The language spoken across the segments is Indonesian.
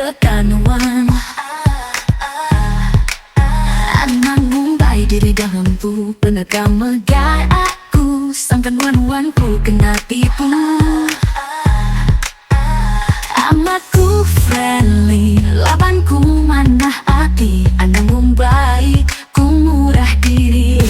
kekanuan. Anak Mumbai diri dalam lembu, penegam megah aku, sangkan wan-wanku kena tipu. Amatku friendly, labanku mana hati. Anak Mumbai, ku murah diri.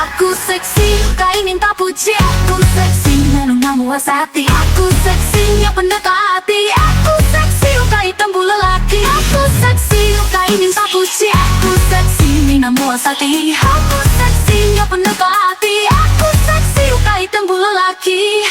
Aku seksi, kau minta puji. Aku seksi, menunggu muasati. Aku seksi, yang pendekati. Aku seksi, kau tembul lelaki. Aku seksi, kau minta puji. Aku seksi, menunggu muasati. Aku seksi, yang pendekati. Aku seksi, kau tembul lelaki.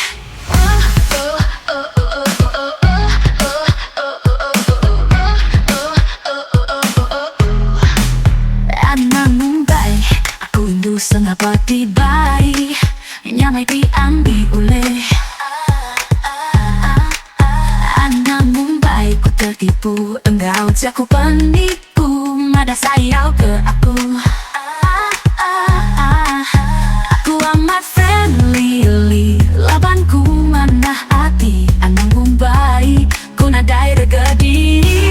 Anak Mumbai, aku rindu sengapa tibai, nyamai diambil oleh anak Mumbai. Ku tertipu, engkau jago penipu, mada sayau ke aku. Aku amat friendly, labanku mana hati. Anak Mumbai, ku nadai rega diri.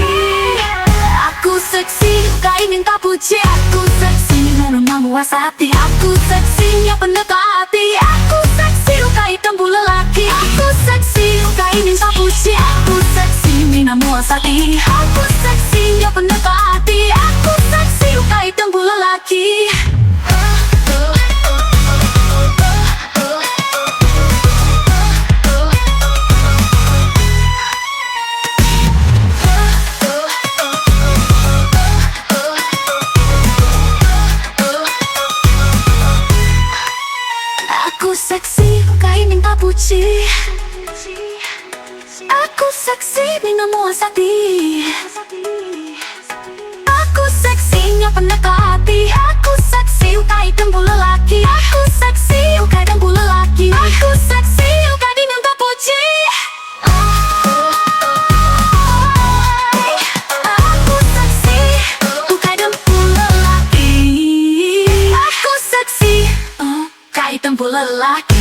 Aku seksi, kau minta puji. Aku seksi, menunggu muasati. Aku seksi, yang pendekati. Aku seksi, kau tembul lelaki. Aku seksi, kau minta puji. Aku seksi, menunggu muasati. Aku seksi, yang pendekati. Aku seksi, kau tembul lelaki. Aku seksi, kau minta puji. Aku seksi, minta muasati. Aku seksi, yang pendekati. Aku seksi, kau tembul lelaki. Aku seksi, kau tembul lelaki. Aku seksi, kau diminta puji. Aku seksi, kau tembul lelaki. Aku seksi, kau tembul lelaki.